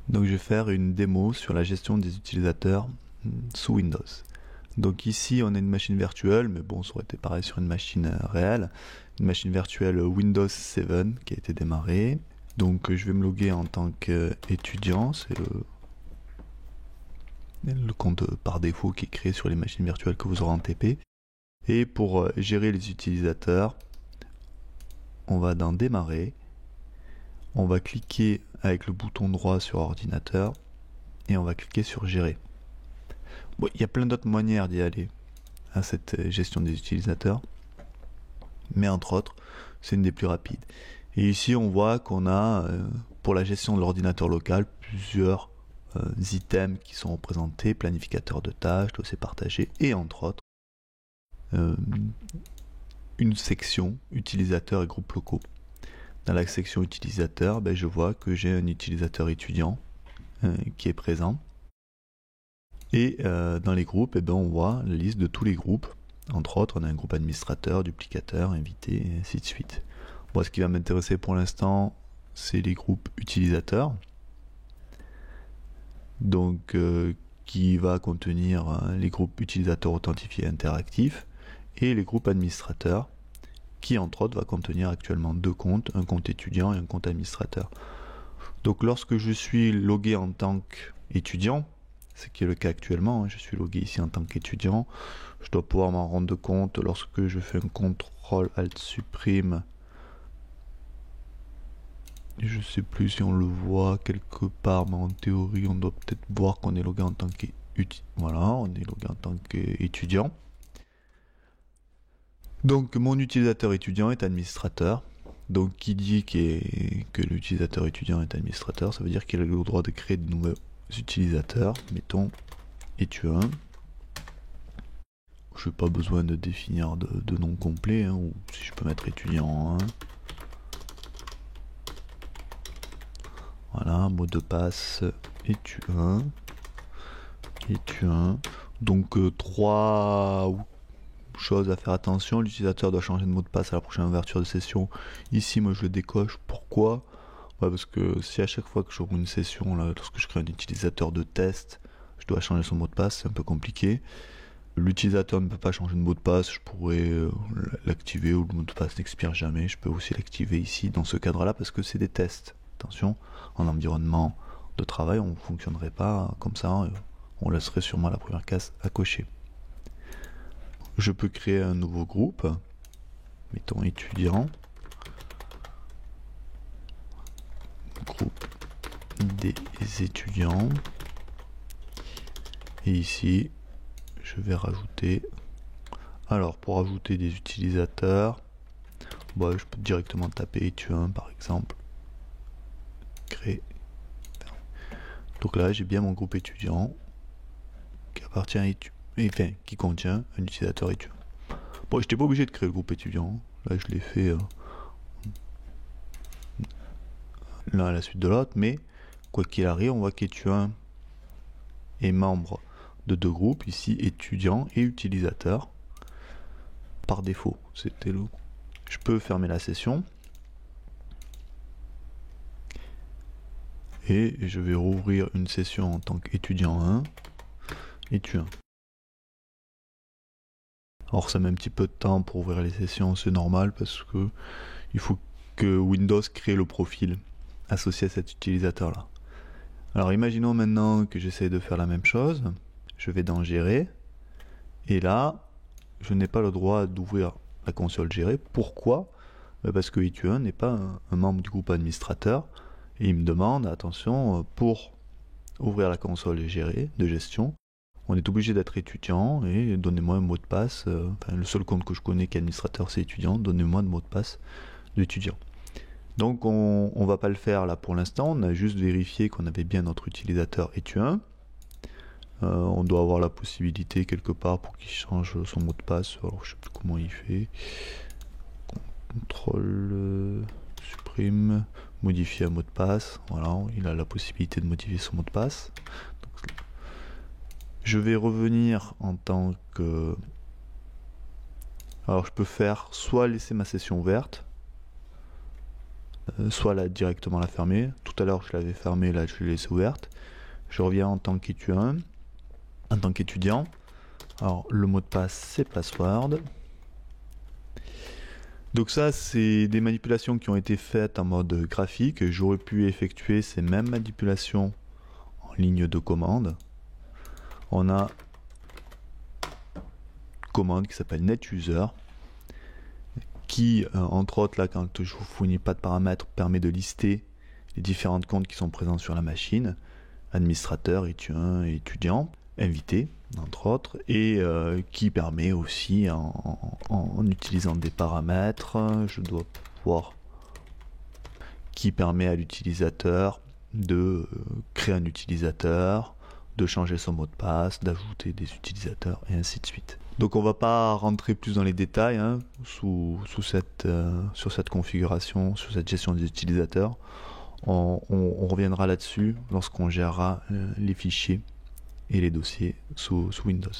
Donc je vais faire une démo sur la gestion des utilisateurs sous Windows. Donc ici on a une machine virtuelle, mais bon ça aurait été pareil sur une machine réelle. Une machine virtuelle Windows 7 qui a été démarrée. Donc je vais me loguer en tant qu'étudiant, c'est le compte par défaut qui est créé sur les machines virtuelles que vous aurez en TP. Et pour gérer les utilisateurs, on va dans démarrer, on va cliquer avec le bouton droit sur ordinateur et on va cliquer sur gérer. Bon, il y a plein d'autres manières d'y aller à cette gestion des utilisateurs, mais entre autres, c'est une des plus rapides. Et ici, on voit qu'on a, pour la gestion de l'ordinateur local, plusieurs items qui sont représentés, planificateur de tâches, dossier partagé, et entre autres, une section utilisateur et groupes locaux. Dans la section utilisateur, je vois que j'ai un utilisateur étudiant qui est présent. Et dans les groupes, on voit la liste de tous les groupes. Entre autres, on a un groupe administrateur, duplicateur, invité, et ainsi de suite. Moi, ce qui va m'intéresser pour l'instant, c'est les groupes utilisateurs. Donc, qui va contenir les groupes utilisateurs authentifiés interactifs et les groupes administrateurs, qui entre autres va contenir actuellement deux comptes, un compte étudiant et un compte administrateur. Donc, lorsque je suis logué en tant qu'étudiant, ce qui est le cas actuellement, je suis logué ici en tant qu'étudiant, je dois pouvoir m'en rendre compte lorsque je fais un CTRL ALT supprime. Je sais plus si on le voit quelque part, mais en théorie on doit peut-être voir qu'on est logué en tant qu'étudiant. Voilà, on est logué en tant qu'étudiant. Donc mon utilisateur étudiant est administrateur. Donc qui dit que l'utilisateur étudiant est administrateur, ça veut dire qu'il a le droit de créer de nouveaux utilisateurs. Mettons étudiant. Je n'ai pas besoin de définir de nom complet, hein, ou si je peux mettre étudiant 1. Voilà, mot de passe étudiant. Donc 3 choses à faire attention. L'utilisateur doit changer de mot de passe à la prochaine ouverture de session. Ici, moi je le décoche. Pourquoi ? Parce que si à chaque fois que j'ouvre une session, là, lorsque je crée un utilisateur de test, je dois changer son mot de passe, c'est un peu compliqué. L'utilisateur ne peut pas changer de mot de passe, je pourrais l'activer ou le mot de passe n'expire jamais. Je peux aussi l'activer ici dans ce cadre-là parce que c'est des tests. Attention, en environnement de travail, on ne fonctionnerait pas comme ça, on laisserait sûrement la première case à cocher. Je peux créer un nouveau groupe, mettons étudiant, groupe des étudiants, et ici je vais rajouter, alors pour ajouter des utilisateurs, je peux directement taper étudiant par exemple, créer. Donc là j'ai bien mon groupe étudiant qui appartient à qui contient un utilisateur étudiant. Bon, j'étais pas obligé de créer le groupe étudiant, là je l'ai fait l'un à la suite de l'autre, mais quoi qu'il arrive, on voit qu'étudiant est membre de deux groupes, ici étudiant et utilisateur, par défaut. C'était le. Je peux fermer la session et je vais rouvrir une session en tant qu'étudiant 1, étudiant. Alors ça met un petit peu de temps pour ouvrir les sessions, c'est normal parce que il faut que Windows crée le profil associé à cet utilisateur là. Alors imaginons maintenant que j'essaie de faire la même chose, je vais dans gérer et là je n'ai pas le droit d'ouvrir la console gérer. Pourquoi ? Parce que étudiant n'est pas un membre du groupe administrateur et il me demande, attention, pour ouvrir la console gérer de gestion, on est obligé d'être étudiant et donnez-moi un mot de passe, le seul compte que je connais qui est administrateur c'est étudiant, donnez-moi un mot de passe d'étudiant. Donc on va pas le faire là pour l'instant, on a juste vérifié qu'on avait bien notre utilisateur étudiant. On doit avoir la possibilité quelque part pour qu'il change son mot de passe, alors je sais plus comment il fait. CTRL supprime, modifier un mot de passe, voilà, il a la possibilité de modifier son mot de passe. Donc, je vais revenir en tant que... Alors je peux faire soit laisser ma session ouverte, soit là directement la fermer. Tout à l'heure je l'avais fermée, là je l'ai laissée ouverte. Je reviens en tant qu'étudiant. Alors le mot de passe c'est password. Donc ça c'est des manipulations qui ont été faites en mode graphique. J'aurais pu effectuer ces mêmes manipulations en ligne de commande. On a une commande qui s'appelle netuser qui, entre autres, là, quand je vous fournis pas de paramètres, permet de lister les différents comptes qui sont présents sur la machine, administrateur, étudiant, invité, entre autres, et qui permet aussi, en utilisant des paramètres, je dois pouvoir, qui permet à l'utilisateur de créer un utilisateur, de changer son mot de passe, d'ajouter des utilisateurs, et ainsi de suite. Donc on va pas rentrer plus dans les détails sur cette configuration, sur cette gestion des utilisateurs. On reviendra là-dessus lorsqu'on gérera les fichiers et les dossiers sous Windows.